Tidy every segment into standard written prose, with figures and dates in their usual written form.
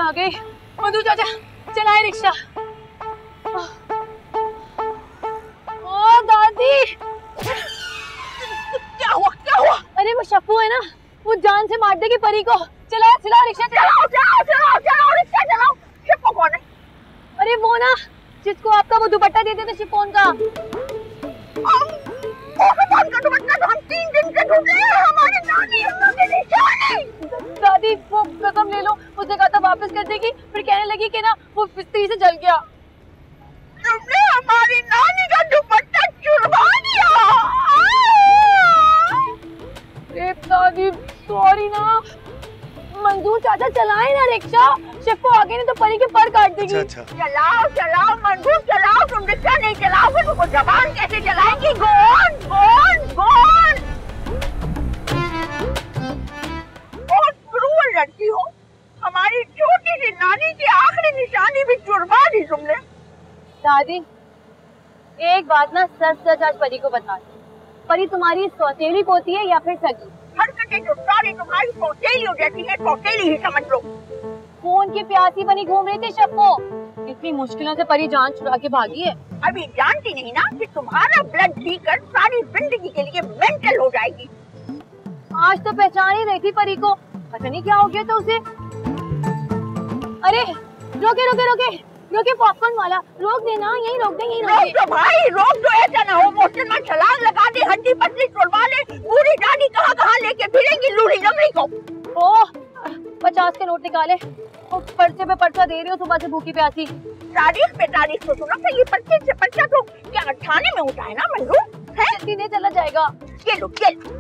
आ गई। मधु चाचा चलाए रिक्शा। ओ दादी, क्या हुआ क्या हुआ? अरे वो शप्पू है ना, वो जान से मार देगी परी को। चलाओ चलाओ रिक्शा, चलाओ चलाओ चलाओ चलाओ रिक्शा चलाओ। शप्पू कौन है? अरे वो ना जिसको आपका वो दुपट्टा देते थे शिफॉन का। का दुपट्टा तो हम 3 दिन से ढूंढ रहे हैं, हमारी नानी अम्मा के निशानी। दादी वो कसम ले लो, उसने कहा था वापस कर देगी, फिर कहने लगी कि ना वो बिस्ती से जल गया। तुमने हमारी नानी का दुपट्टा चुरवा दिया। अरे दादी सॉरी ना। मंजूर चाचा चलाए ना रिक्शा, शिफ्को आगे नहीं तो परी के पर काट देगी। अच्छा। चलाओ चलाओ मंजूर चलाओ, तुम रिक्शा नहीं चलाओगे तो जबान कैसे चलाएंगी? गोन गोन गोन। बहुत क्रूर लड़की हो, हमारी छोटी सी नानी की आखिरी निशानी भी चुरवा दी तुमने। दादी एक बात ना सच सच आज परी को बता, परी तुम्हारी सौतेली पोती है या फिर सगी? हरकतें जो सारी तुम्हारी सौतेलियों जैसी है, सौतेली ही समझ लो। खून की प्यासी बनी घूम रही थी शप्पो, इतनी मुश्किलों से परी जान छुड़ा के भागी है। अभी जानती नहीं ना कि तुम्हारा ब्लड पीकर सारी जिंदगी के लिए मेंटल हो जाएगी। आज तो पहचान ही रही थी परी को, पता नहीं क्या हो गया था उसे। अरे रोके रोके रोके रोके, पॉपकॉर्न वाला रोक देना, यहीं रोक दे, यहीं रोक दो भाई, रोक दो, ऐसा ना हो मोटर में छलांग लगा दे, हड्डी पसली छुड़वा ले, बूढ़ी दादी कहाँ कहाँ लेके फिरेंगी लूढ़ी लंगड़ी को। ओह 50 के नोट निकाले, वो पर्चे पे पर्चा दे रही हो सुबह से भूखी प्यासी। तारीख पे तारीख तो सुना था, ये पर्चे से पर्चा तो क्या थाने में उठा है ना मंजूर है? जल्दी दे चला जाएगा। ये लो ये लो।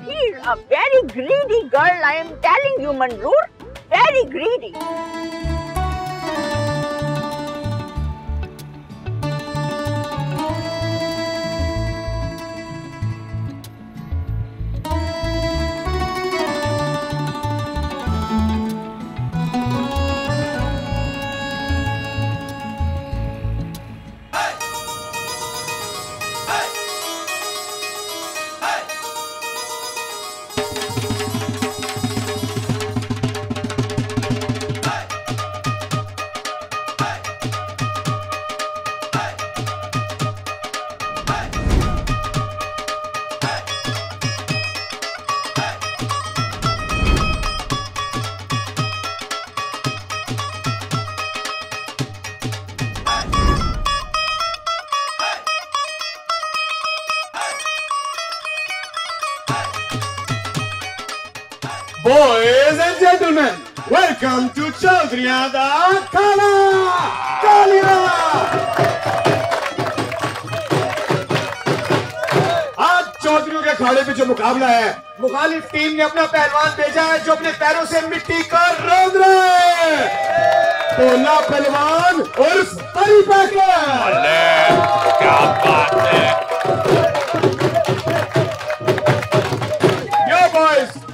She's a very greedy girl, I am telling you मंजूर, very greedy. Boys and gentlemen, welcome to Chaudhriyan da Khana! तालियां! आज चौधरियों के अखाड़े पे जो मुकाबला है, मुखालिफ टीम ने अपना पहलवान भेजा है जो अपने पैरों से मिट्टी को रौंद रहा है। पोला पहलवान उर्फ परी पैकर। क्या बात है।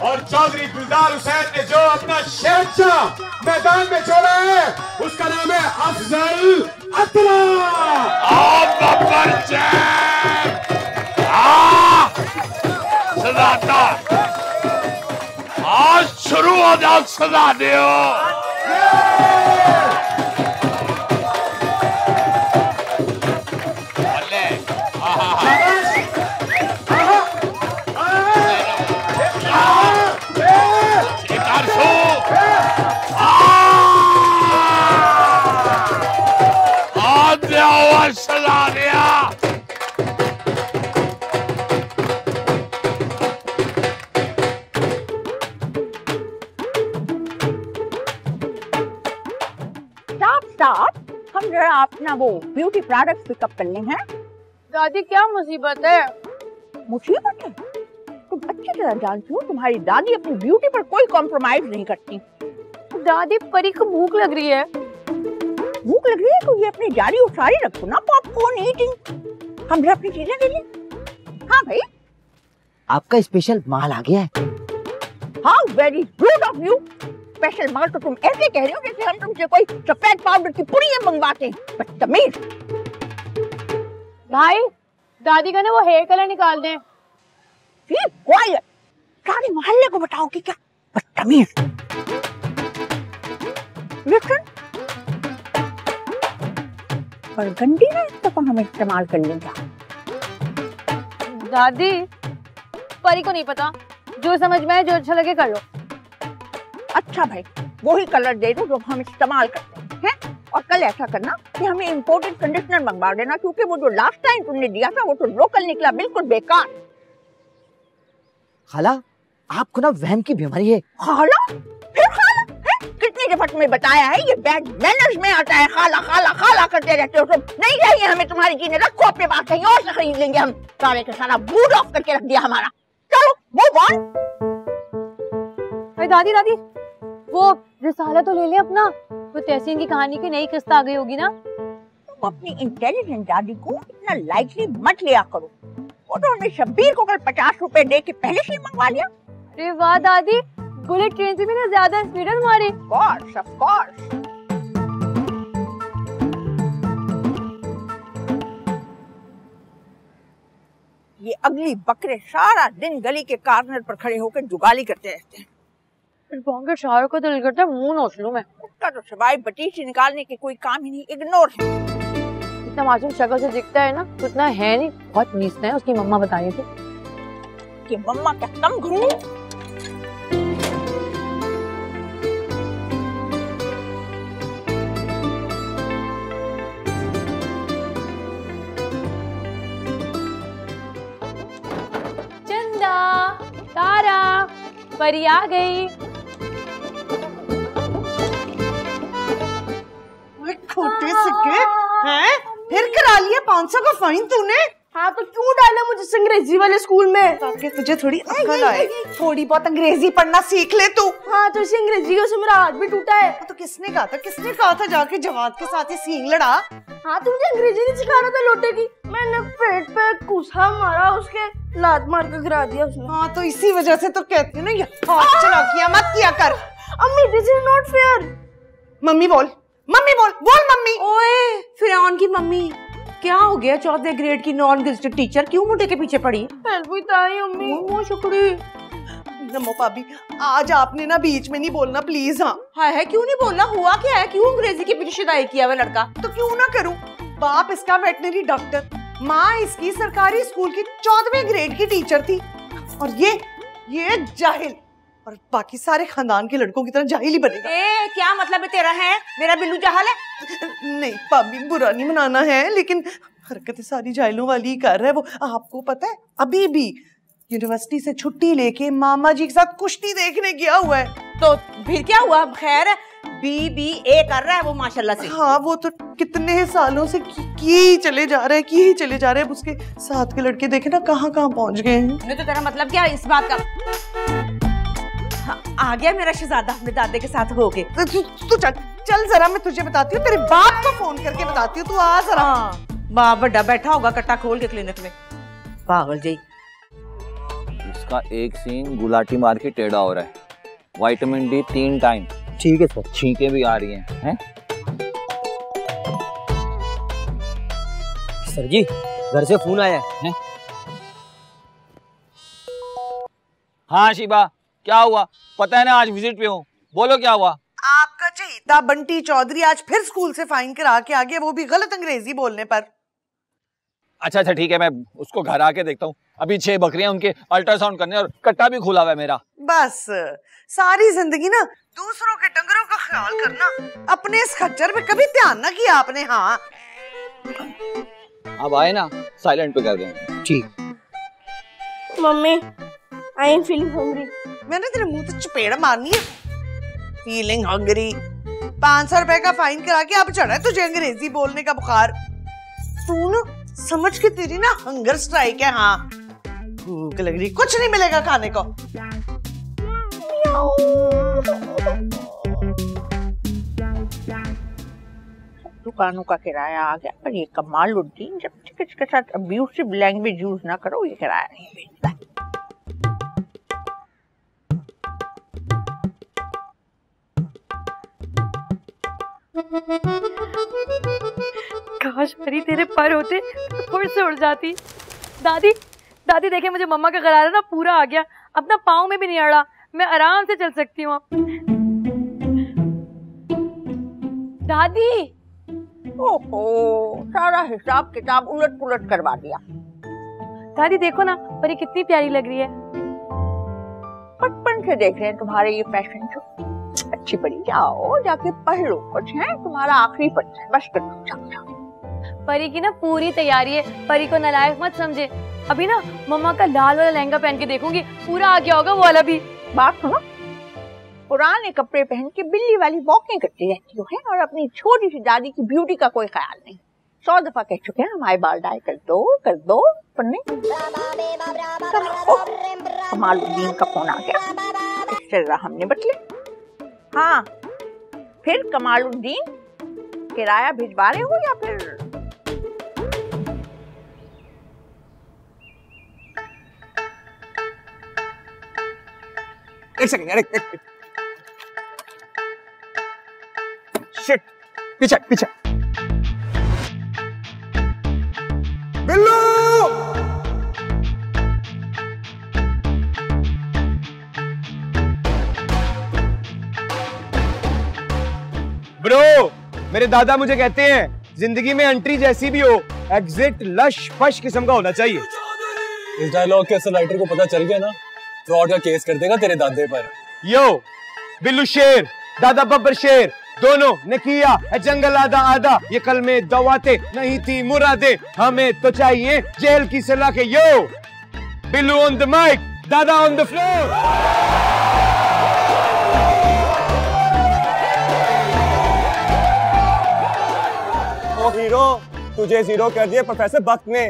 और चौधरी गुलजार हुसैन ने जो अपना शहंशाह मैदान में छोड़ा है, उसका नाम है अफजल अतरा। सदाता आज शुरू हो जाओ, सदा दो। सजा दिया। स्टॉप, हम जरा अपना वो ब्यूटी प्रोडक्ट्स पिकअप करने हैं। दादी क्या मुसीबत है? मुसीबत है? तुम अच्छी तरह जानती हो तुम्हारी दादी अपनी ब्यूटी पर कोई कॉम्प्रोमाइज नहीं करती। दादी परी को भूख लग रही है। भूख लग रही है तो ये अपनी जारी उठारी रखो ना, पॉपकॉर्न ईटिंग। हम अपनी चीजें ले लें। हाँ भाई, आपका स्पेशल माल आ गया है। How very rude of you. Special माल तो तुम ऐसे कह रहे हो जैसे हम तुमसे कोई सफेद पाउडर की पुड़ियां मंगवाते। बदतमीज। भाई दादी का ना वो हेयर कलर निकाल दें। सारे मोहल्ले को बताओगे क्या? बदतमीज। लिसन, पर गंदी ना इस दफा हमें इस्तेमाल कर लेगा। दादी, परी को नहीं पता, जो समझ में आए, जो अच्छा लगे कर लो। अच्छा भाई, वही कलर दे दो जो हम इस्तेमाल करते हैं। और कल ऐसा करना कि हमें इम्पोर्टेड कंडीशनर मंगवा देना, क्योंकि वो जो लास्ट टाइम तुमने दिया था वो तो लोकल निकला, बिल्कुल बेकार। खाला, आपको ना वहम की बीमारी है। खाला? फिर खाला? कितनी दफा तुम्हें बताया है, ये बैड मैनर्स में आता है। खाला खाला खाला करते रहते हो तुम। नहीं चाहिए हमें तुम्हारी चीजें, रखो अपने पास, कहीं और से खरीद लेंगे हम। सारे का सारा मूड ऑफ करके रख दिया हमारा। चलो मूव ऑन। अरे दादी दादी, वो रिसाला तो ले ले अपना। वो तहसीन की कहानी की नई किस्त आ गई होगी ना। तुम अपनी इंटेलिजेंट दादी को इतना लाइटली मत लिया करो। वो तो हमने शब्बीर को कल 50 रुपए दे के पहले से मंगवा लिया। अरे वाह दादी, बुलेट ट्रेन से भी ना ज्यादा स्पीड है तुम्हारी। Of course. ये अगली बकरे सारा दिन गली के कॉर्नर पर खड़े होकर जुगाली करते रहते हैं। के शाहरुख को दिल करता है मुंह नोच लूं मैं। उसका तो सिवाय बटीसी निकालने के कोई काम ही नहीं, इग्नोर है। इतना मासूम शक्ल से दिखता है ना, उतना है नहीं, बहुत नीचता है। उसकी मम्मा बता रही थी कि मम्मा क्या कम घूमू। चंदा, तारा, परी आ गई। खोटे सिक्के हैं? फिर करा लिया 500 का फाइन तूने? हाँ तो क्यों डाला मुझे अंग्रेजी वाले स्कूल में? ताकि तुझे थोड़ी अक्ल आए, थोड़ी बहुत अंग्रेजी पढ़ना सीख ले तू। हाँ तो इसी अंग्रेजी से मेरा हाथ भी टूटा है। तो किसने कहा था? किसने कहा था जाके जवाद के साथ ही सींग लड़ा? हाँ तो मुझे अंग्रेजी नहीं सिखा रहा था लोटे की। मैंने पेट पे कुसा मारा, उसके लात मार कर गिरा दिया उसने। हाँ तो इसी वजह से तो कहती हूँ ना, ये हाथ चलाकियां मत किया कर। अम्मी this is not fair. Mummy बोल, मम्मी बोल, बोल मम्मी। ओए फिरौन की मम्मी, क्या हो गया? 4th ग्रेड की नॉन गेस्टेड टीचर क्यों मुंडे के पीछे पड़ी? हेल्प बताइए अम्मी। वो शुक्री। नमो भाभी, आज आपने ना बीच में नहीं बोलना प्लीज। हाँ हाय है, क्यों नहीं बोलना? हुआ क्या है? क्यों अंग्रेजी के पीछे शिदाई किया हुआ लड़का? तो क्यों ना करूं? बाप इसका वेटनरी डॉक्टर, माँ इसकी सरकारी स्कूल की 14वें ग्रेड की टीचर थी, और ये जाहिल, और बाकी सारे खानदान के लड़कों की तरह जाहिल ही बनेगा। क्या मतलब है तेरा? है मेरा बिल्लू जाहिल है? नहीं भाभी, बुरा नहीं मनाना है, लेकिन हरकतें सारी जाहिलों वाली ही कर रहा है वो। आपको पता है, अभी भी यूनिवर्सिटी से छुट्टी लेके मामा जी के साथ कुश्ती देखने गया हुआ है। तो फिर क्या हुआ? खैर BBA कर रहा है वो माशाल्लाह से। हाँ वो तो कितने सालों से किए चले जा रहे हैं। उसके साथ के लड़के देखे ना कहाँ पहुंच गए हैं। नहीं तो तेरा मतलब क्या इस बात का? हाँ, आ गया मेरा शहजादा अपने दादे के साथ होके। तू चल जरा, मैं तुझे बताती हूँ, तेरे बाप को फोन करके बताती हूँ, तू आ जरा। बाप बड़ा बैठा होगा कट्टा खोल के क्लिनिक में, पागल जी। इसका एक सीन गुलाटी मार के टेढ़ा हो रहा है। Vitamin D 3 time. ठीक है सर। छींकें भी आ रही हैं। सर जी, घर से फोन आया है। हाँ शिबा, क्या हुआ? पता है ना आज विजिट पे हूँ, बोलो क्या हुआ? आपका चहीता बंटी चौधरी आज फिर स्कूल से फाइन करा के आ गया, वो भी गलत अंग्रेजी बोलने पर। अच्छा ठीक है, मैं उसको घर आके देखता हूँ। अभी 6 बकरियां उनके अल्ट्रासाउंड करने, और कट्टा भी खुला हुआ है मेरा। बस सारी जिंदगी ना दूसरों के डंगरों का ख्याल करना, अपने इस खच्चर पे कभी ध्यान ना किया आपने। हाँ अब आए ना, साइलेंट पे कर दें। ठीक। Mummy I am feeling hungry. मैंने तेरे मुंह पे चपेड़ मारनी है। Feeling hungry? 500 रुपए का फाइन करा के अब चढ़ा है तुझे अंग्रेजी बोलने का बुखार। तू ना समझ के, तेरी ना हंगर स्ट्राइक है। हाँ भूख लग रही, कुछ नहीं मिलेगा खाने को। दुकानों का किराया आ गया, पर ये कमालुद्दीन जब तक इसके साथ अब्यूसिव लैंग्वेज यूज ना करो, ये किराया नहीं भेजता। काश मेरी तेरे पर होते तो फिर से उड़ जाती। दादी दादी देखे, मुझे मम्मा का गरारा ना पूरा आ गया। अपना पाँव में भी नहीं अड़ा, मैं आराम से चल सकती हूँ। दादी ओहो, सारा हिसाब किताब उलट पुलट करवा दिया। दादी देखो ना, परी कितनी प्यारी लग रही है। बचपन से देख रहे हैं तुम्हारे ये फैशन शो। अच्छी पड़ी, जाओ जाके पढ़ लो कुछ, है तुम्हारा आखिरी पढ़ना है, बस कर दो। परी की ना पूरी तैयारी है, परी को नालायक मत समझे। अभी ना मम्मा का लाल वाला लहंगा पहन के देखूंगी, पूरा आ गया होगा वो वाला भी। बात सुनो, पुराने कपड़े पहन के बिल्ली वाली वॉकिंग करती रहती हो है और अपनी छोटी सी दादी की ब्यूटी का कोई ख्याल नहीं। 100 दफा कह चुके हैं हमारे बाल डाई कर दो, पर नहीं। कमालुद्दीन का फोन आ गया, इससे हमने बदले। हाँ, फिर कमालुद्दीन किराया भिजवा रहे हो या फिर? एक सेकंड यार, शिट, पीछे बिल्लू! ब्रो, मेरे दादा मुझे कहते हैं जिंदगी में एंट्री जैसी भी हो, एग्जिट लश फश किस्म का होना चाहिए। इस डायलॉग के असल राइटर को पता चल गया ना, फ्रॉड का केस कर देगा तेरे दादे पर। यो, बिल्लू शेर, दादा बब्बर शेर, दोनों ने किया है जंगल आधा आधा। ये कल में दवाते नहीं थी मुरादे, हमें तो चाहिए जेल की सलाह के। Yo, Billu on the mic, दादा ऑन द फ्लोर। ओ हीरो, तुझे जीरो कर दिया प्रोफेसर बख्त ने।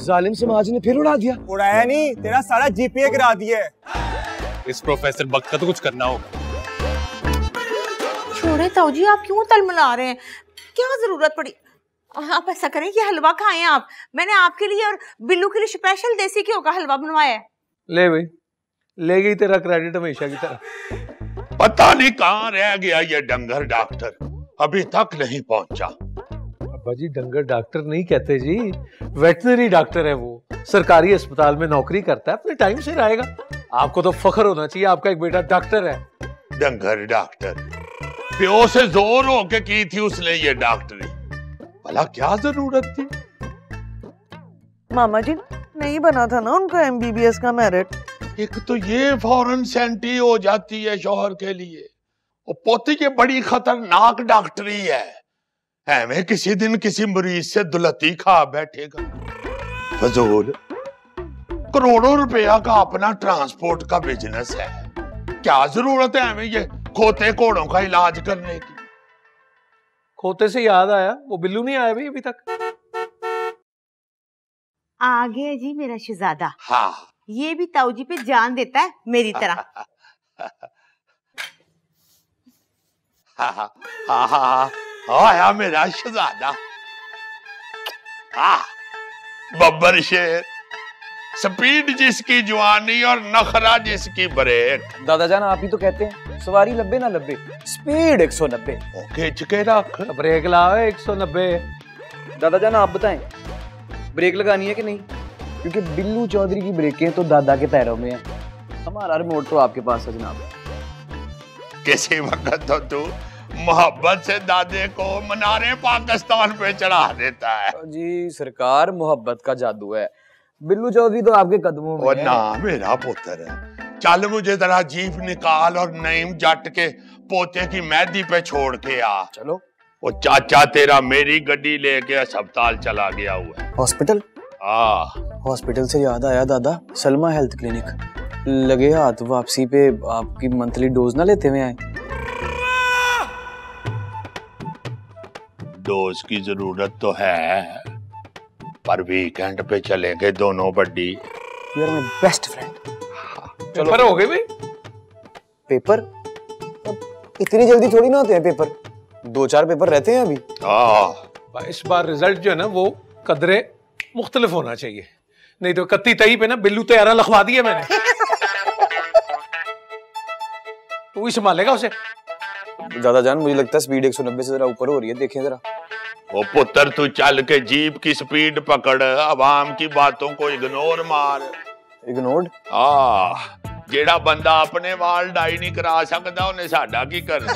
जालिम समाज ने फिर उड़ा दिया। उड़ाया नहीं, तेरा सारा जीपीए गिरा दिया। इस प्रोफेसर बख्त का तो कुछ करना होगा। छोड़े ताऊ जी, आप क्यों तलमला रहे हैं? क्या जरूरत पड़ी? आप ऐसा करें, ये हलवा खाएं आप। मैंने आपके लिए और बिल्लू के लिए स्पेशल देसी घी का हलवा बनवाया है। ले भाई, ले गई तेरा क्रेडिट हमेशा की तरह। पता नहीं कहाँ रह गया ये डंगर डॉक्टर, अभी तक नहीं पहुंचा। अब्बा जी, डंगर डॉक्टर नहीं कहते जी, वेटनरी डॉक्टर है वो। सरकारी अस्पताल में नौकरी करता है, अपने टाइम से रहेगा। आपको तो फख्र होना चाहिए, आपका एक बेटा डॉक्टर है। डंगर डॉक्टर, प्यो से जोर होके की थी उसने ये डॉक्टरी, भला क्या जरूरत थी? मामा जी, नहीं बना था ना उनका एमबीबीएस का मेरिट। एक तो ये फौरन सेंटी हो जाती है शोहर के लिए, और पोती के बड़ी खतरनाक डॉक्टरी है। हमें किसी दिन किसी मरीज से दुलती खा बैठेगा। फजूल, करोड़ों रुपया का अपना ट्रांसपोर्ट का बिजनेस है, क्या जरूरत है हमें ये खोते घोड़ों का इलाज करने की? खोते से याद आया, वो बिल्लू नहीं आया भाई अभी तक। आ गया जी मेरा शहजादा। हाँ, ये भी ताऊ जी पे जान देता है मेरी तरह। आया मेरा शहजादा। बब्बर शेर, स्पीड जिसकी जवानी और नखरा जिसकी ब्रेक। दादाजान आप ही तो कहते हैं सवारी लब्बे ना लब्बे, स्पीड 190। खींच के रख, ब्रेक लाओ 190। दादाजान आप बताएं, ब्रेक लगानी है कि नहीं? क्योंकि बिल्लू चौधरी की ब्रेकें तो दादा के पैरों में है, हमारा रिमोट तो आपके पास है जनाब। किसी वक्त तो तू मोहब्बत से दादे को मनारे पाकिस्तान पे चढ़ा देता है। जी सरकार, मोहब्बत का जादू है। बिल्लू चौधरी तो आपके कदमों में है। ना मेरा पुत्र है। चल मुझे जरा जीप निकाल और नईम जट के पोते की मेहंदी पे छोड़ के आ। चलो। वो चाचा तेरा मेरी गड्डी लेके अस्पताल चला गया हुआ है। हॉस्पिटल? हॉस्पिटल से याद आया दादा, सलमा हेल्थ क्लिनिक लगे हाथ वापसी पे आपकी मंथली डोज ना लेते हुए आए। डोज की जरूरत तो है, पर वीकेंड पे चलेंगे दोनों buddy. You are my best friend. Paper हो गए भाई? पेपर इतनी जल्दी थोड़ी ना होते हैं पेपर, 2-4 पेपर रहते हैं अभी। इस बार रिजल्ट जो है ना वो कदरे मुख्तलिफ होना चाहिए, नहीं तो 31 पे ना बिल्लू तैयारा लिखवा दिया मैंने। तू ही संभालेगा उसे। दादाजान मुझे लगता है स्पीड 190 से जरा ऊपर हो रही है, देखें जरा। वो पुत्र तू चल के जीप की स्पीड पकड़, अवाम की बातों को इग्नोर मार। इग्नोर्ड? जेड़ा बंदा अपने वाल डाई नहीं करा सकता उन्हें साडा की करना।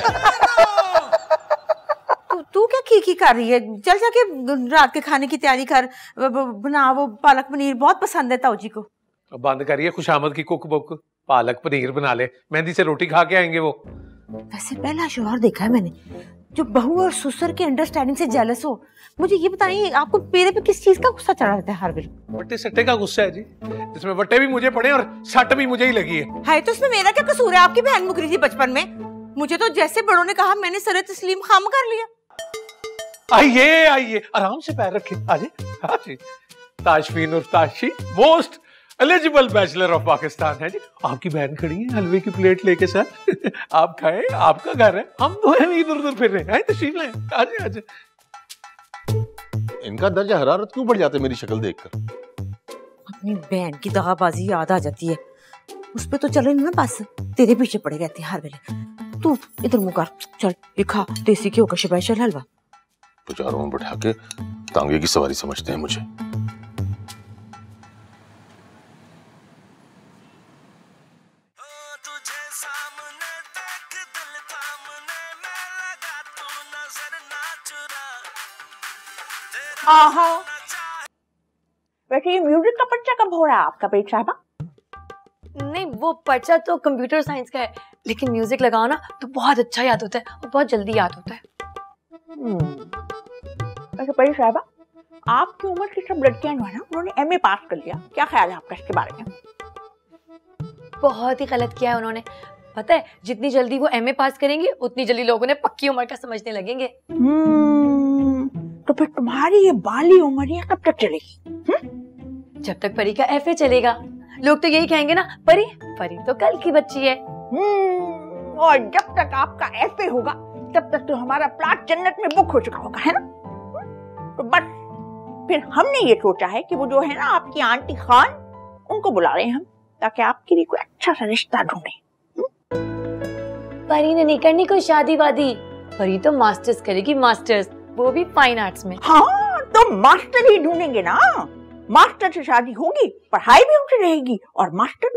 तू क्या की कर रही है? चल जाके रात के खाने की तैयारी कर, बना वो पालक पनीर, बहुत पसंद है ताऊ जी को। बंद करिए खुशामद की कुक बुक, पालक पनीर बना ले, मेहंदी से रोटी खा के आएंगे वो। वैसे पहला शोहर देखा है मैंने जो बहू और ससुर के अंडरस्टैंडिंग से जेलस हो। मुझे ये बताइए, आपको मेरे पे किस चीज का गुस्सा चढ़ा रहता है हर वे? वट्टे सट्टे का गुस्सा है जी, जिसमें वट्टे भी मुझे पड़े और सट भी मुझे ही लगी है। तो इसमें मेरा क्या कसूर है? आपकी बहन मुकरी थी बचपन में, मुझे तो जैसे बड़ों ने कहा मैंने सर तस्लीम खाम कर लिया। आइए आइए, आराम से पैर रखिए, आइए। ताशफीन और Tashi most eligible bachelor of Pakistan है जी। आपकी बहन खड़ी है हलवे की प्लेट लेके सर। आप खाएं, आपका घर है, हम दो हैं इधर उधर फिर रहे हैं, तशरीफ लें, आजे आजे। इनका दर्जा हरारत क्यों बढ़ जाता है मेरी शक्ल देखकर? अपनी बहन की दगाबाजी याद आ जाती है, उस पे तो चलो ना बस, तेरे पीछे पड़े रहते हैं हर वेले। तू इधर मुंह कर, चल ये खा देसी घी का स्पेशल हलवा। पुजारों में बैठा के तांगे की सवारी समझते हैं मुझे। आहा, वैसे ये म्यूजिक का पर्चा कब हो रहा है आपका परीक साहबा? नहीं, वो पर्चा तो कंप्यूटर साइंस का है, लेकिन म्यूजिक लगाओ ना तो बहुत अच्छा याद होता है और बहुत जल्दी याद होता है। वैसे परीक साहबा, आपकी उम्र की सब लड़कियां जो है ना, उन्होंने एमए पास कर लिया, क्या ख्याल है आपका इसके बारे में? बहुत ही गलत किया है उन्होंने। पता है, जितनी जल्दी वो एमए पास करेंगे उतनी जल्दी लोगों ने पक्की उम्र का समझने लगेंगे। तो फिर तुम्हारी ये बाली उम्र ये कब तक चलेगी? जब तक परी का एफए चलेगा। लोग तो यही कहेंगे ना, परी परी तो कल की बच्ची है। और जब तक आपका एफए होगा तब तक तो हमारा प्लाट जन्नत में बुक हो चुका होगा, है ना? तो बस फिर हमने ये सोचा है कि वो जो है ना आपकी आंटी खान, उनको बुला रहे हैं हम, ताकि आपके लिए कोई अच्छा सा रिश्ता ढूंढे। परी ने नहीं करनी कोई शादी वादी, परी तो मास्टर्स करेगी, मास्टर्स, वो भी फाइन आर्ट्स में। हाँ, तो मास्टर ही ढूंढेंगे ना। मास्टर से शादी होगी, पढ़ाई भी होती रहेगी और मास्टर।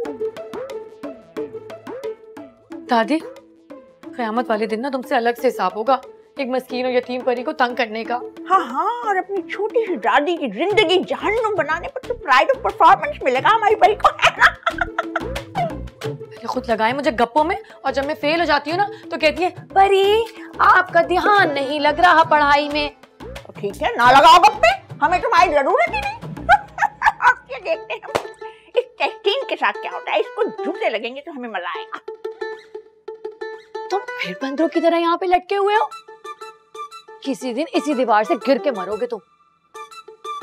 दादी, क़यामत वाले दिन ना तुमसे अलग से हिसाब होगा, एक मस्कीन और यतीम परी को तंग करने का। हाँ हाँ, और अपनी छोटी सी दादी की जिंदगी जहन्नुम बनाने पर तो प्राइड ऑफ परफॉर्मेंस मिलेगा हमारी परी को, है ना? खुद लगाए मुझे गप्पों में, और जब मैं फेल हो जाती हूँ ना तो कहती है, परी आपका ध्यान नहीं लग रहा पढ़ाई में। तो ठीक है, ना लगाओ गप्पे, हमें तुम्हारी जरूरत ही नहीं। ये देखते हैं इस टेस्टिंग के साथ क्या होता है, इसको जूते लगेंगे तो हमें मजा आएगा। तुम फिर बंदरों की तरह यहाँ पे लटके हुए हो, किसी दिन इसी दीवार से गिर के मरोगे तुम।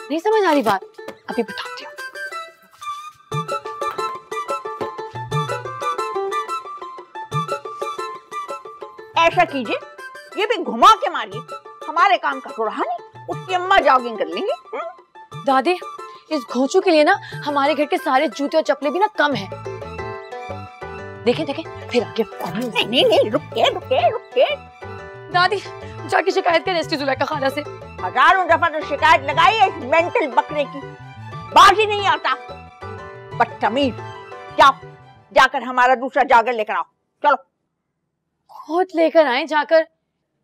नहीं समझ आ रही बात? अभी बताती हूँ। ऐसा कीजिए, ये भी घुमा के मारिए, हमारे काम का तो रहा नहीं, उसकी अम्मा जॉगिंग कर लेंगी। दादी, इस घोंचू के लिए ना हमारे घर के सारे जूते और चप्पलें भी ना कम हैं। देखें देखें, फिर आगे। नहीं नहीं नहीं, रुके रुके रुके। दादी, जाके शिकायत करें इसकी जुलेखा खाला से। हजारों दफा तो शिकायत लगाई है इस मेंटल बकरे की, बात ही नहीं आता। बदतमीज, जाओ जाकर हमारा दूसरा जागर लेकर आओ, चलो। खुद लेकर आए जाकर,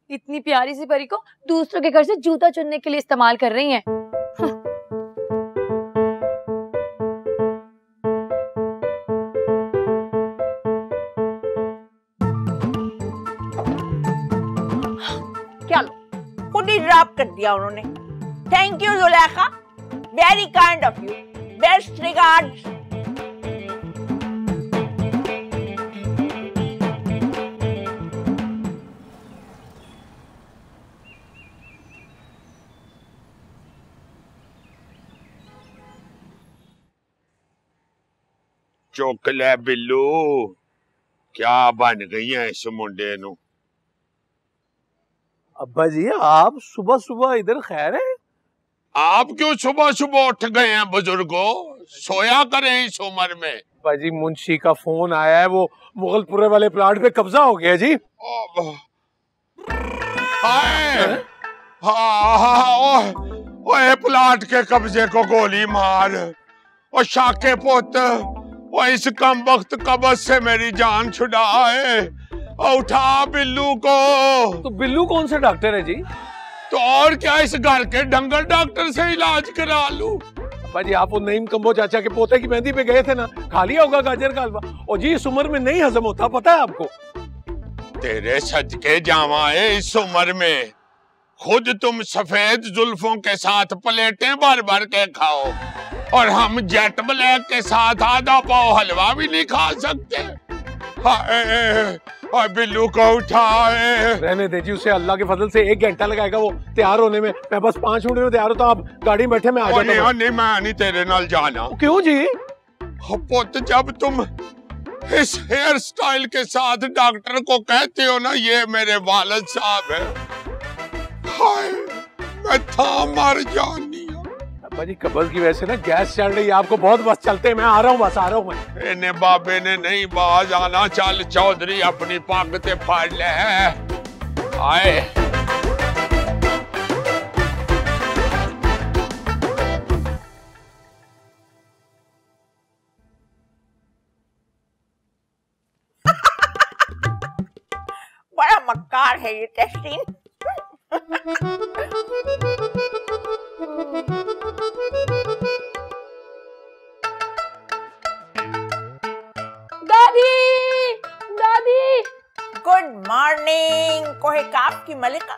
इतनी प्यारी सी परी को दूसरों के घर से जूता चुनने के लिए इस्तेमाल कर रही हैं। चलो, खुद ही ड्रॉप कर दिया उन्होंने। Thank you Zulekha, very kind of you, best regards. चुक ले बिल्लू, क्या बन गई है इस मुंडे नू? अब्बा जी, आप सुबह सुबह इधर खैर है? आप क्यों सुबह सुबह उठ गए हैं बुजुर्गो? सोया करें इस उम्र में। अब्बा जी, मुंशी का फोन आया है, वो मुगलपुरे वाले प्लाट पे कब्जा हो गया जी। ओए प्लाट के कब्जे को गोली मार, और शाके पुत, और इस कम वक्त कब्ज से मेरी जान छुड़ाए, उठा बिल्लू को। तो बिल्लू कौन सा डॉक्टर है जी? तो और क्या इस घर के डंगर डॉक्टर से इलाज करा लूं? अब्बा जी, आप वो नईम कम्बो चाचा के पोते की मेहंदी पे गए थे ना, खा लिया होगा गाजर का हलवा। और जी इस उम्र में नहीं हजम होता, पता है आपको? तेरे सदके जावाए, इस उम्र में खुद तुम सफेद जुल्फों के साथ प्लेटें भर भर के खाओ और हम जेट ब्लैक के साथ आधा पाव हलवा भी नहीं खा सकते। हाय बिल्लू को उठाए। रहने दे जी, उसे अल्लाह के फजल से 1 घंटा लगाएगा वो तैयार होने में। मैं बस 5 मिनट में तैयार होता हूँ, आप गाड़ी में बैठे मैं आ जाता हूँ। नहीं मैं नहीं तेरे नाल जाना। क्यों जी? पुत, जब तुम इस हेयर स्टाइल के साथ डॉक्टर को कहते हो ना ये मेरे वालिद साहब है, हाय मैं था मर जानी। अब्बा जी कब्ज की वजह से ना गैस चढ़ रही है आपको, बहुत बस चलते हैं, मैं आ रहा हूँ, बस आ रहा हूँ मैं। इन्हें बाबे ने नहीं बाज आना, चल चौधरी अपनी पग ते फाड़ ले। आए बड़ा मक्कार है ये टेस्टिंग। दादी दादी। गुड मॉर्निंग कोहिकाफ की मलिका।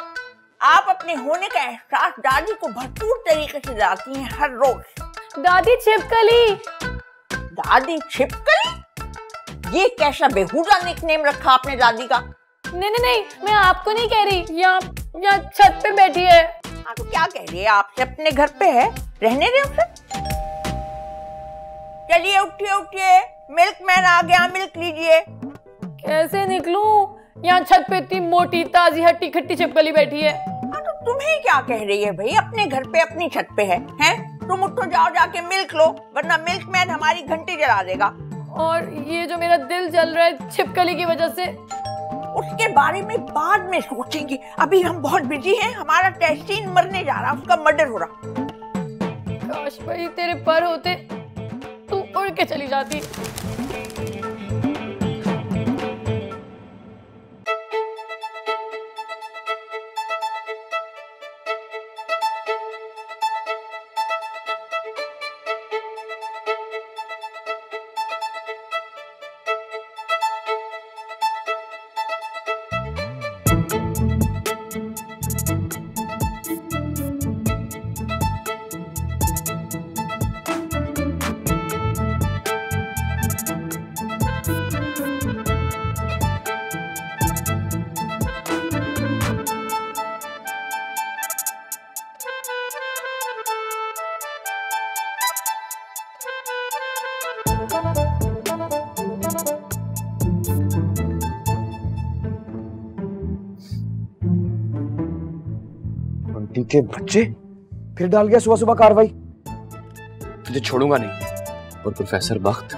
आप अपने होने का एहसास दादी को भरपूर तरीके से दिलाती हैं हर रोज। दादी छिपकली। दादी छिपकली? ये कैसा बेहुदा निकनेम रखा आपने दादी का? नहीं, मैं आपको नहीं कह रही, यहाँ छत पे बैठी है। हाँ तो क्या कह रही है आपसे? अपने घर पे है, रहने दे उसे। चलिए उठिए, मिल्कमैन आ गया, मिल्क लीजिए। कैसे निकलूं? यहाँ छत पे इतनी मोटी ताजी हट्टी खट्टी छिपकली बैठी है। हाँ तो तुम्हें क्या कह रही है भाई? अपने घर पे अपनी छत पे है, हैं? तुम उठो, जाओ जाके मिल्क लो, वरना मिल्कमैन हमारी घंटी जला देगा। और ये जो मेरा दिल जल रहा है छिपकली की वजह से, उसके बारे में बाद में सोचेंगे, अभी हम बहुत बिजी हैं। हमारा टेस्टीन मरने जा रहा, उसका मर्डर हो रहा। काश भाई तेरे पर होते, तू उड़ के चली जाती। आंटी के बच्चे फिर डाल गया सुबह सुबह कार्रवाई। तुझे छोड़ूंगा नहीं, और प्रोफेसर बख्त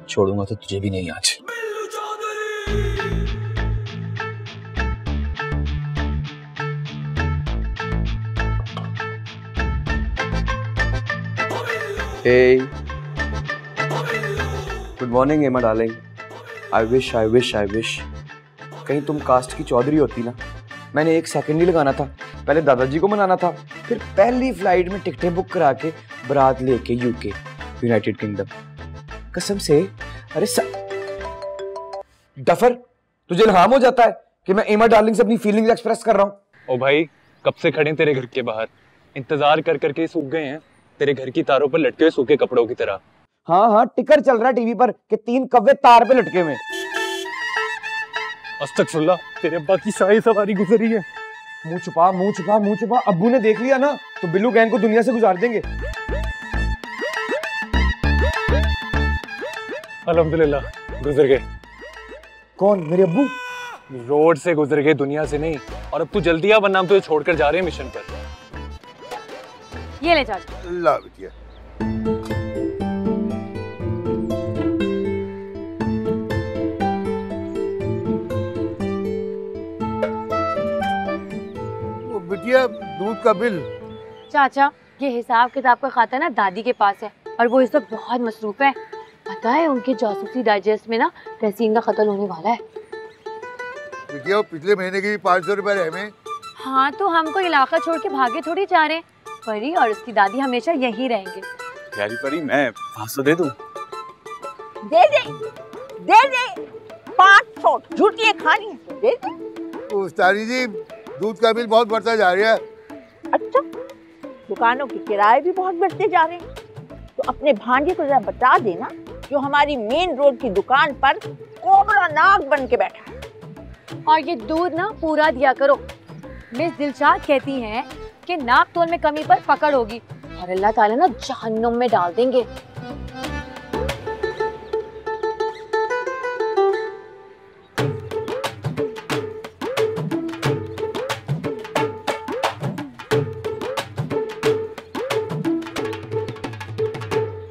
छोड़ूंगा तो तुझे भी नहीं आज। गुड मॉर्निंग एमा डार्लिंग। आई विश कहीं तुम कास्ट की चौधरी होती ना, मैंने 1 सेकंड नहीं लगाना था, पहले दादाजी को मनाना था, फिर पहली फ्लाइट में टिकटें बुक करा के बारात लेके यूके यूनाइटेड किंगडम। कसम से। अरे डफर, तुझे इल्हाम हो जाता है कि मैं एमा डार्लिंग से अपनी फीलिंग्स एक्सप्रेस कर रहा हूँ। ओ भाई, कब से खड़े तेरे घर के बाहर, इंतजार कर करके सूख गए हैं, तेरे घर की तारों पर लटके हुए सूखे कपड़ों की तरह। हाँ, टिकर चल रहा है टीवी पर कि 3 कव्वे तार पे लटके हुए। अस्तगफुरुल्लाह, तेरे अब्बा की शाही सवारी गुजरी है। मुंह छुपा। अब्बू ने देख लिया ना तो बिल्लू गैंग को दुनिया से गुजार देंगे। अल्हम्दुलिल्लाह गुजर गए। कौन? मेरे अब्बू? रोड से गुजर गए, दुनिया से नहीं। और अब तू जल्दी आ, वरना हम तुझे छोड़कर जा रहे हैं मिशन पर। ये ले चाचा। ला बिटिया। बिटिया, दूध का बिल। चाचा, ये हिसाब किताब का खाता ना दादी के पास है और वो इस वक्त बहुत मसरूफ है। पता है उनके जासूसी डाइजेस्ट में ना तहसीन का कत्ल होने वाला है। बिटिया, पिछले महीने के भी 500 रुपए रहे हमें। हाँ तो हमको इलाका छोड़ के भागे थोड़ी जा रहे हैं। परी और उसकी दादी हमेशा यही रहेंगे। प्यारी परी, मैं 500 दे दूं? दे दे, दे दे। 500 झूठी खानी है तो दे दे। उस्तादी जी, दूध का बिल बहुत बढ़ता जा रहा है। अच्छा, दुकानों के किराए भी बहुत बढ़ते जा रहे हैं। तो अपने भांजे को जरा बता देना जो हमारी मेन रोड की दुकान पर कोबरा नाग बन के बैठा है। और ये दूध ना पूरा दिया करो। मिस दिलशाद कहती हैं कि नाप तोल में कमी पर पकड़ होगी और अल्लाह ताला ना जहन्नुम में डाल देंगे।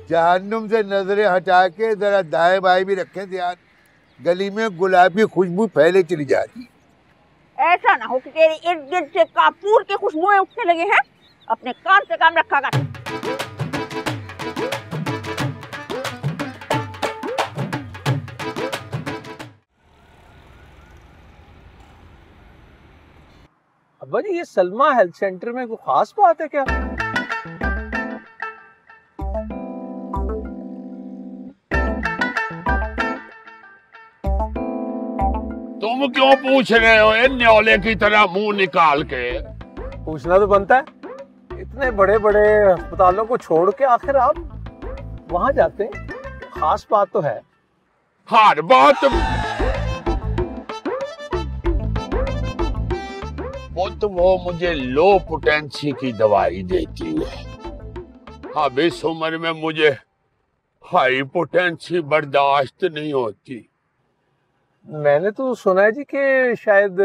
जहन्नुम से नजरें हटा के जरा दाएं बाएं भी रखें ध्यान। गली में गुलाब की खुशबू फैले चली जा रही है। ऐसा ना हो कि तेरे इर्द गिर्द से कापूर के खुशबुएं उठने लगे हैं। अपने काम से काम रखा कर। अब्बा जी, ये सलमा हेल्थ सेंटर में कोई खास बात है क्या? तुम क्यों पूछ रहे हो न्योले की तरह मुंह निकाल के? पूछना तो बनता है। इतने बड़े बड़े अस्पतालों को छोड़ के आखिर आप वहां जाते हैं, खास बात तो है। हर बात वो मुझे लो पोटेंसी की दवाई देती है। अब इस उम्र में मुझे हाई पोटेंसी बर्दाश्त नहीं होती। मैंने तो सुना है जी कि शायद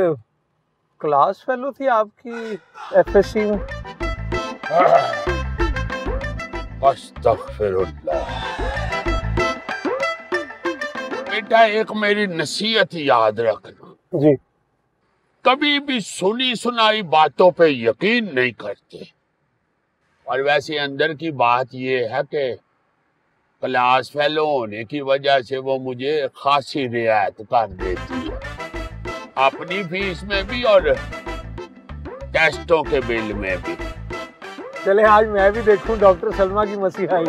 क्लास फेलो थी आपकी एफएससी में। अस्तगफिरुल्लाह। बेटा, एक मेरी नसीहत याद रखना जी, कभी भी सुनी सुनाई बातों पे यकीन नहीं करते। और वैसे अंदर की बात ये है कि क्लास फेलो होने की वजह से वो मुझे खासी रियायत कर देती है, अपनी फीस में भी और टेस्टों के बिल में भी। चले आज मैं भी देखूं डॉक्टर सलमा की मसीहाई।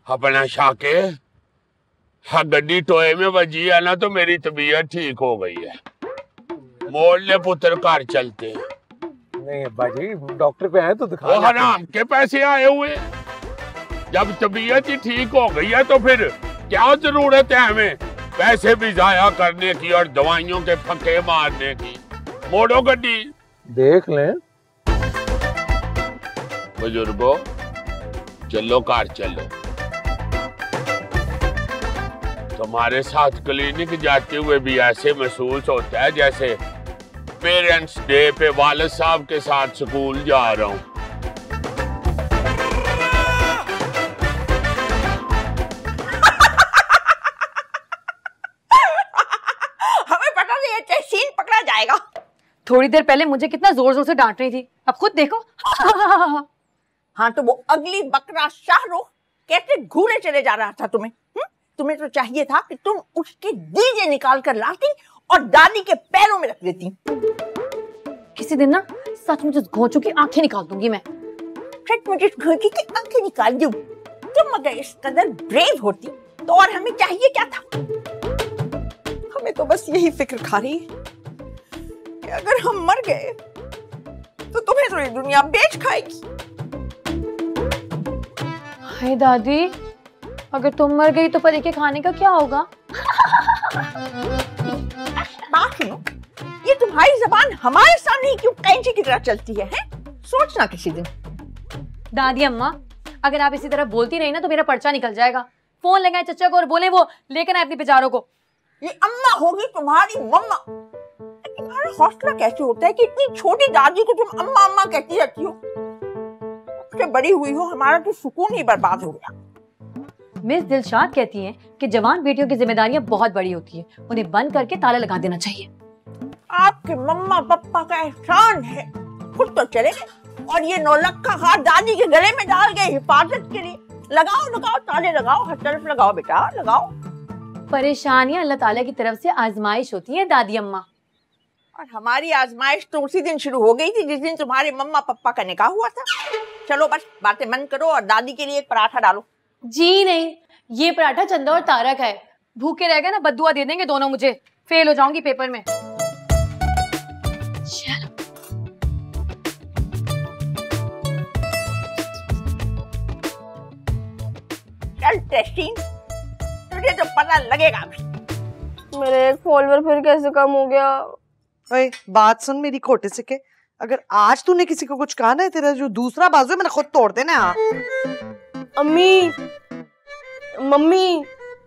अपना शाके, हाँ गड्डी टोए में बजी है ना तो मेरी तबीयत ठीक हो गई है। मोड़ ले पुत्र, घर चलते हैं। नहीं अब्बा जी, डॉक्टर पे आए तो दिखा। वो हराम के पैसे आए हुए। जब तबीयत ही ठीक हो गई है तो फिर क्या जरूरत है हमें पैसे भी जाया करने की और दवाइयों के फके मारने की। मोड़ो गड्डी। देख लें। बुजुर्गो, चलो कार चलो। तुम्हारे साथ क्लिनिक जाते हुए भी ऐसे महसूस होता है जैसे पेरेंट्स डे पे वालिद साहब के साथ स्कूल जा रहा हूँ। हमें पता नहीं है सीन पकड़ा जाएगा। थोड़ी देर पहले मुझे कितना जोर जोर से डांट रही थी, अब खुद देखो। हाँ तो वो अगली बकरा शाहरुख कैसे घूरे चले जा रहा था तुम्हें? तुम्हें तो चाहिए था कि तुम उसके दीजे निकाल कर लाती और दादी के पैरों में रख देती। किसी दिन ना सच मुझे घोंचू की आंखें निकाल दूंगी मैं। सच मुझे घोंचू की आंखें निकाल दूं। तुम अगर इस कदर ब्रेव होती तो और हमें चाहिए क्या था? हमें तो बस यही फिक्र खा रही है कि अगर हम मर गए तो तुम्हें थोड़ी दुनिया बेच खाएगी। हाय दादी, अगर तुम मर गई तो परी के खाने का क्या होगा? बात सुनो, ये तुम्हारी जबान हमारे सामने ही क्यों कैंची की तरह चलती है? सोचना किसी दिन। दादी अम्मा, अगर आप इसी तरह बोलती रही ना तो मेरा पर्चा निकल जाएगा। फोन लगाए चचा को और बोले वो लेकर आए अपनी बेचारों को। ये अम्मा होगी तुम्हारी मम्मा। तुम्हारा हौसला कैसे होता है कि इतनी छोटी दादी को तुम अम्मा अम्मा कहती रहती हो? उससे बड़ी हुई हो, हमारा तो सुकून ही बर्बाद हो गया। मिस दिलशाद कहती हैं कि जवान बेटियों की जिम्मेदारियां बहुत बड़ी होती हैं, उन्हें बंद करके ताला लगा देना चाहिए। आपके मम्मा पापा का एहसान है, खुद तो चले गए और ये नौलक्खा हाथ दादी के गले में डाल गए हिफाजत के लिए। लगाओ लगाओ ताले लगाओ, हर तरफ लगाओ बेटा लगाओ। परेशानियां अल्लाह ताला की तरफ से आजमाइश होती है दादी अम्मा। और हमारी आजमाइश तो उसी दिन शुरू हो गई थी जिस दिन तुम्हारे मम्मा पापा का निकाह हुआ था। चलो बस बातें बंद करो और दादी के लिए एक पराठा डालो। जी नहीं, ये पराठा चंदा और तारा का है। भूखे रह गए ना बद्दुआ दे देंगे दोनों मुझे, फेल हो जाऊंगी पेपर में। चल टेस्टिंग, तुझे तो पता लगेगा। मेरे एक फॉलोअर फिर कैसे कम हो गया? ओए बात सुन मेरी खोटे से के, अगर आज तूने किसी को कुछ कहा ना, तेरा जो दूसरा बाजू है मैंने खुद तोड़ देना। अम्मी, मम्मी,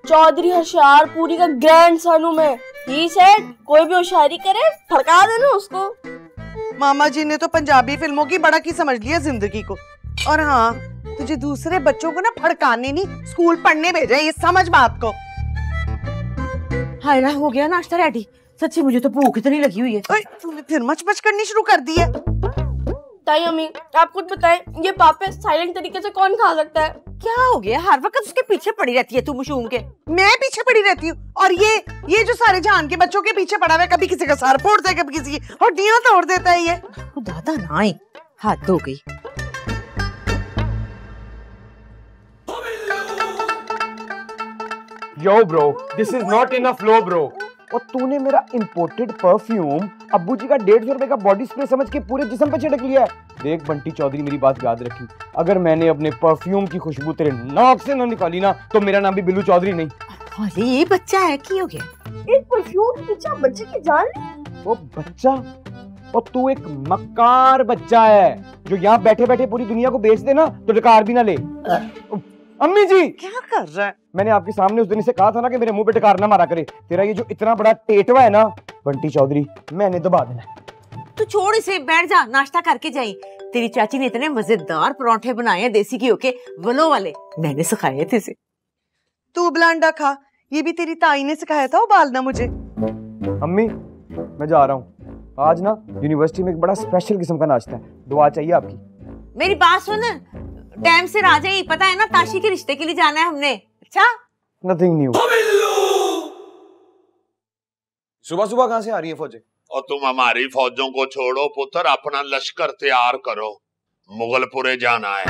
चौधरी होशियारपुरी का ग्रैंड सन हूं मैं। ही सेड कोई भी होशियारी करे फड़का देना उसको। मामा जी ने तो पंजाबी फिल्मों की बड़ा की समझ लिया जिंदगी को। और हाँ, तुझे दूसरे बच्चों को ना फड़काने नहीं, स्कूल पढ़ने भेजा, ये समझ बात को। हाय ना, हो गया नाश्ता रेडी? सच्ची मुझे तो भूख इतनी लगी हुई है। तूने फिर मच करनी शुरू कर दी है। ताई अम्मी आप खुद बताएं, ये पापे साइलेंट तरीके से कौन खा सकता है? क्या हो गया? हर वक्त उसके पीछे पड़ी रहती है तू मशूम के। मैं पीछे पड़ी रहती हूँ, और ये जो सारे जहान के बच्चों के पीछे पड़ा हुआ है, कभी किसी का सर फोड़ता है, कभी किसी की हड्डियां तोड़ देता है। ये दादा ना आई, हद हो गई। यो bro, this is not enough low bro. और तूने मेरा इंपोर्टेड परफ्यूम अब्बू जी का 150 रुपए का बॉडी स्प्रे समझ के पूरे जिस्म पे छिड़क लिया है। देख बंटी चौधरी, मेरी बात याद रखी, अगर मैंने अपने परफ्यूम की खुशबू तेरे नाक से ना निकाली ना, तो मेरा नाम भी बिल्लू चौधरी नहीं। अरे ये बच्चा है, की हो गया? एक परफ्यूम के पीछे बच्चे की जान ली। वो बच्चा? और तू एक मक्कार बच्चा है जो यहाँ बैठे बैठे पूरी दुनिया को बेच दे ना, तो डकार भी ना ले। अम्मी जी क्या कर रहा है? मैंने आपके सामने उस दिन से कहा था ना कि मेरे मुंह पे डकार ना मारा करे। तेरा ये जो इतना बड़ा टेटवा है ना बंटी चौधरी, मैंने दबा देना। तू छोड़ इसे, बैठ जा, नाश्ता करके जाई। तेरी चाची ने इतने मजेदार परांठे बनाए हैं देसी घी के, वलो वाले, मैंने सिखाए थे इसे। तू उबलांडा खा, ये भी तेरी ताई ने सिखाया था उबालना मुझे। अम्मी मैं जा रहा हूँ, आज ना यूनिवर्सिटी में एक बड़ा स्पेशल किस्म का नाश्ता है, दुआ चाहिए आपकी। मेरी बात सुन, टाइम से आ जाइए, पता है ना ताशी के रिश्ते के लिए जाना है हमने। अच्छा, नथिंग न्यू। सुबह सुबह कहाँ से आ रही है फौजें? और तुम हमारी फौजों को छोड़ो पुत्र, अपना लश्कर तैयार करो, मुगलपुरे जाना है।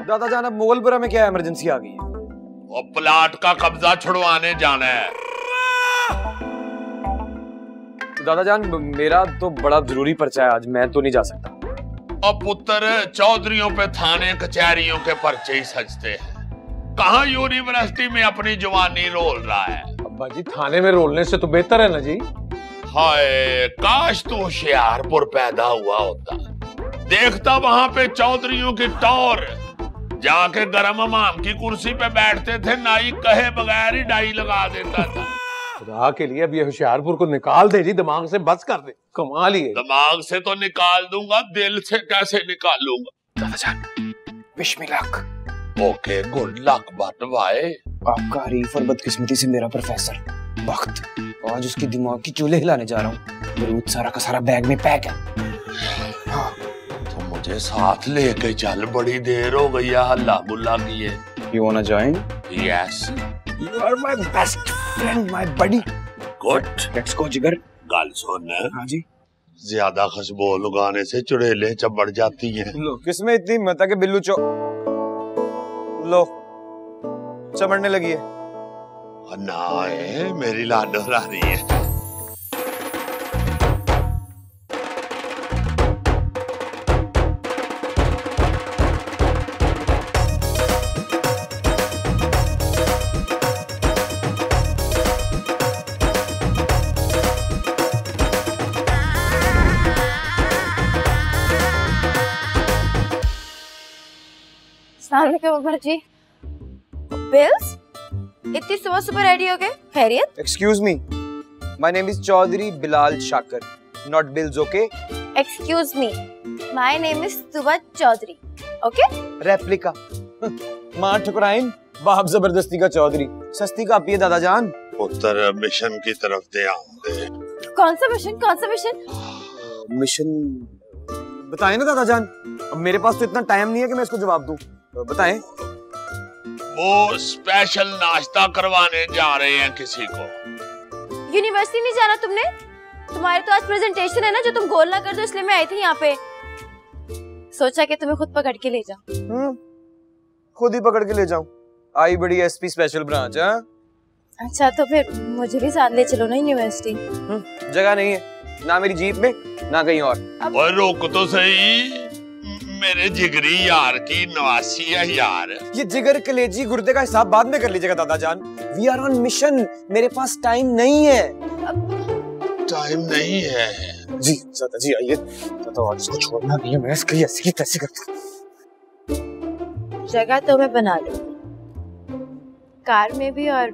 दादा जान, अब मुगलपुरा में क्या इमरजेंसी आ गई है? और प्लाट का कब्जा छुड़वाने जाना है। दादा जान मेरा तो बड़ा जरूरी पर्चा है आज, मैं तो नहीं जा सकता। और पुत्र चौधरियों पे थाने कचहरियों के पर्चे ही सजते हैं, कहाँ यूनिवर्सिटी में अपनी जवानी रोल रहा है। अब्बा जी थाने में रोलने से तो बेहतर है ना जी। हाय काश तू होशियारपुर पैदा हुआ होता, देखता वहां पे चौधरियों की टौर, जाके गरम हमाम की कुर्सी पे बैठते थे, नाई कहे बगैर ही डाई लगा देता था। खुदा के लिए अब ये होशियारपुर को निकाल दे जी, दिमाग से बस कर दे। कमाल ही है। दिमाग से तो निकाल दूंगा, दिल से कैसे निकालूंगा? दादा जान wish me luck. Okay good luck but why? आपका हरीफ और बदकिस्मती से मेरा प्रोफेसर वक्त, आज उसकी दिमाग की चूल्हे हिलाने जा रहा हूँ। बरूद सारा का सारा बैग में पैक है। हाँ, तो मुझे साथ लेके चल, बड़ी देर हो गई है हल्ला गुल्ला किए। You wanna join? Yes. You are my best friend, my buddy. Good. Let's go जिगर। गाल सुन। हाँ जी। ज्यादा खुशबू लगाने से चुड़ैलें चबड़ जाती हैं। लो किसमें इतनी हिम्मत है कि बिल्लू लो चमड़ने लगी है। ना है, मेरी लाडो आ रही है। जी बिल्स इतनी सुबह सुबह रेडी हो गए? खैरियत? Excuse me, my name is Chaudhary Bilal Shakar, not bills, okay? Excuse me, my name is Subah Chaudhary, okay? Replica. मां ठुकराइन, बाप जबरदस्ती का चौधरी, सस्ती का पिए दादा जान। उत्तर मिशन की तरफ ध्यान दे। कौन सा मिशन? कौन सा मिशन? मिशन बताएं ना दादा जान, अब मेरे पास तो इतना टाइम नहीं है कि मैं इसको जवाब दूं, बताएं। वो स्पेशल नाश्ता करवाने जा रहे हैं किसी को। यूनिवर्सिटी नहीं जाना तुमने? तुम्हारे तो आज प्रेजेंटेशन है ना, जो तुम गोल ना कर दो इसलिए मैं आई थी यहाँ पे। सोचा कि तुम्हें खुद पकड़ के ले जाऊं। खुद ही पकड़ के ले जाऊं? आई बड़ी एसपी स्पेशल ब्रांच है। अच्छा तो फिर मुझे भी साथ ले चलो ना यूनिवर्सिटी। जगह नहीं है, ना मेरी जीप में ना कहीं और। और रोक तो सही, मेरे जिगरी यार की नवासी है यार। ये जिगर कलेजी गुर्दे का हिसाब बाद में कर लीजिएगा दादा जान। वी आर ऑन मिशन, मेरे पास टाइम नहीं है। टाइम नहीं है जी दादा जी, आइए दादा, आज इसको छोड़ना नहीं है, मैं इसकी ऐसी की तैसी करता हूं। जगह तो मैं बना लूं, कार में भी और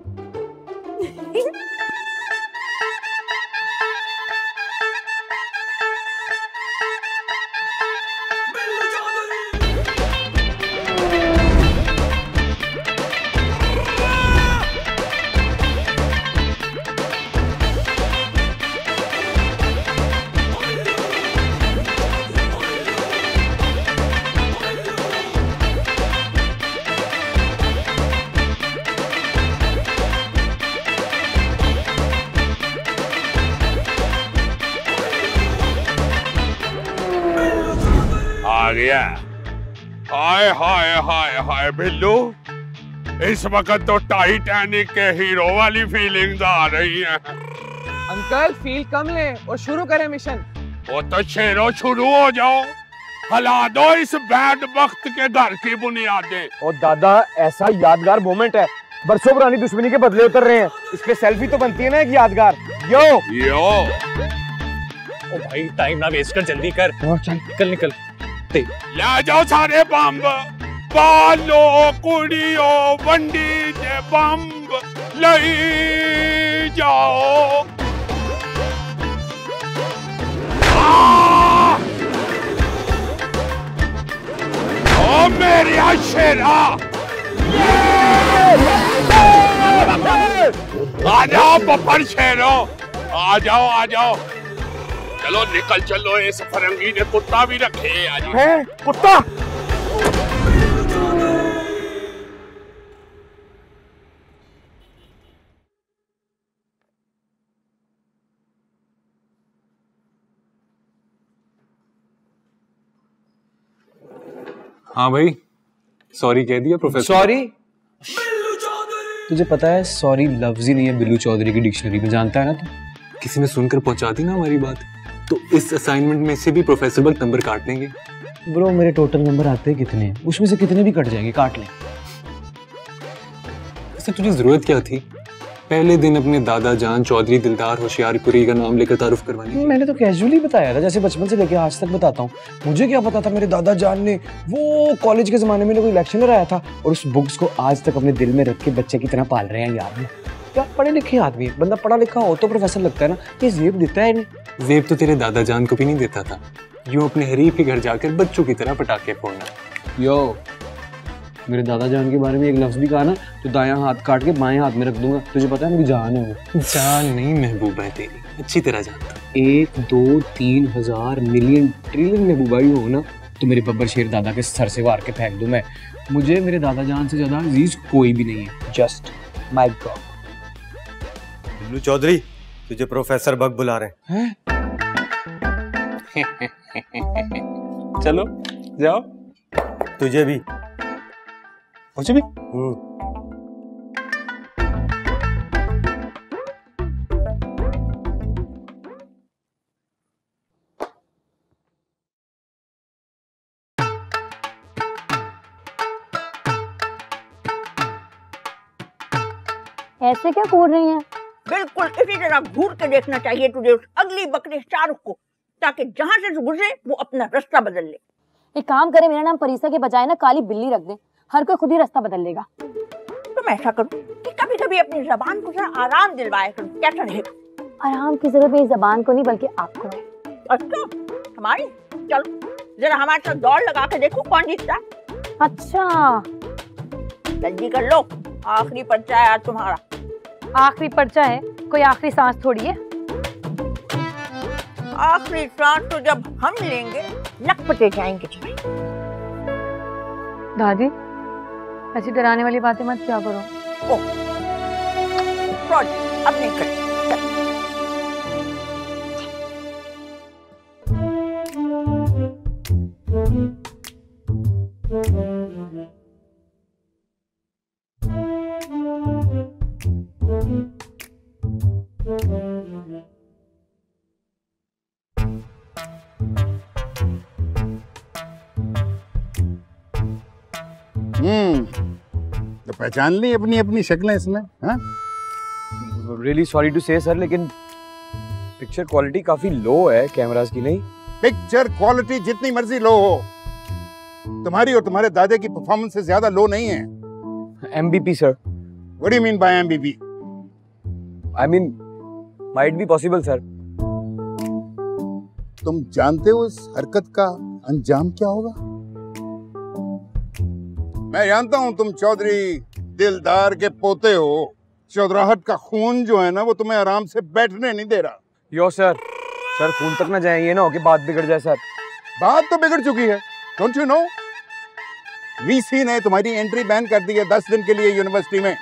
आ गया। हाय हाय हाय हाय बिल्लू, इस वक्त तो टाइटैनिक के हीरो वाली फीलिंग्स आ रही हैं। अंकल फील कम ले और शुरू करें मिशन। वो तो शेरों शुरू हो जाओ, हला दो इस बैड वक्त के घर की बुनियादें। और दादा ऐसा यादगार मोमेंट है, बरसों पुरानी दुश्मनी के बदले उतर रहे हैं, इस पे सेल्फी तो बनती है ना एक यादगार। यो यो ओ भाई टाइम ना वेस्ट कर, जल्दी कर। चल निकल निकल। ले जाओ सारे बम्ब, बालो कुड़ियो बंडी दे बम्ब ले जाओ। ओ मेरी शेरा, आ जाओ बब्बर शेरो, आ जाओ आ जाओ। चलो निकल चलो, इस फरंगी ने कुत्ता भी रखे आज। है कुत्ता? हाँ भाई, सॉरी कह दिया प्रोफेसर। सॉरी? तुझे पता है सॉरी लफ्ज ही नहीं है बिल्लू चौधरी की डिक्शनरी में, जानता है ना तू? किसी ने सुनकर पहुंचा दी ना हमारी बात, तो इस असाइनमेंट में से भी प्रोफेसर बल नंबर काट लेंगे। ब्रो मेरे टोटल नंबर आते हैं कितने हैं, उसमें से कितने भी कट जाएंगे, काट लें। ऐसे तुझे जरूरत क्या थी पहले दिन अपने दादा जान चौधरी दिलदार होशियारपुरी का नाम लेकर तारुफ करवाने की? मैंने तो कैजुअली बताया था, जैसे बचपन से लेकर आज तक बताता हूँ। मुझे क्या पता था मेरे दादा जान ने वो कॉलेज के जमाने में कोई इलेक्शन आया था और उस बुक्स को आज तक अपने दिल में रख के बच्चे की तरह पाल रहे हैं। यार क्या पढ़े लिखे आदमी, बंदा पढ़ा लिखा हो तो प्रोफेसर लगता है ना। ये जेब देता है इन्हें। जेब तो तेरे दादा जान को भी नहीं देता था, यूं अपने हरीफ के घर जाकर बच्चों की तरह पटाखे फोड़ना। यो मेरे दादा जान के बारे में एक लफ्ज भी कहा ना तो दायां हाथ काट के बाएं हाथ में रख दूंगा। तुझे पता है मेरी जान है वो। जान नहीं महबूबा है तेरी, अच्छी तरह जानता। 1 2 3 हज़ार मिलियन ट्रिलियन महबूबा ही हो ना तो मेरे बब्बर शेर दादा के सर से वार के फेंक दूं मैं। मुझे मेरे दादा जान से ज्यादा अजीज कोई भी नहीं है। Just my god. Billu Chaudhary तुझे प्रोफेसर बग बुला रहे हैं। चलो जाओ। तुझे भी। मुझे भी? ऐसे क्या कूद रही हैं? बिल्कुल इसी तरह घूर के देखना चाहिए तुझे उस अगली बकरी शाहरुख को, ताकि जहाँ से गुजरे वो अपना रास्ता बदल ले। एक काम करे, मेरा नाम परीसा के बजाय ना काली बिल्ली रख दे, हर कोई खुद ही रास्ता बदल लेगा। तो मैं ऐसा करूं कि कभी कभी अपनी जबान को जरा आराम दिलवाया करूं, कैसा रहेगा? आराम की जरूरत मेरी जबान को नहीं बल्कि आपको है। अच्छा हमारी? चलो जरा हमारे साथ दौड़ लगा के देखो कौन जीतता है। अच्छा जल्दी कर लो, आखिरी पर्चा है आज तुम्हारा। आखिरी पर्चा है? कोई आखिरी सांस थोड़ी है। आखिरी सांस तो जब हम लेंगे लखपते जाएंगे। दादी ऐसी डराने वाली बातें मत क्या करो। अब नहीं कर। तो पहचान ली अपनी अपनी शक्लें इसमें? हाँ? रियली सॉरी टू से सर, लेकिन पिक्चर क्वालिटी काफी लो है कैमरास की। नहीं, पिक्चर क्वालिटी जितनी मर्जी लो हो, तुम्हारी और तुम्हारे दादे की परफॉर्मेंस से ज्यादा लो नहीं है। MVP sir. What do you mean by MVP? I mean, might be possible sir. तुम जानते हो इस हरकत का अंजाम क्या होगा? मैं जानता हूं तुम चौधरी दिलदार के पोते हो। चौधराहट का खून जो है ना, वो तुम्हें आराम से बैठने नहीं दे रहा। यो सर, सर खून तक ना जाए, ये ना हो कि बात बिगड़ जाए सर। बात तो बिगड़ चुकी है, डोंट यू नो? वीसी ने तुम्हारी एंट्री बैन कर दी है 10 दिन के लिए यूनिवर्सिटी में।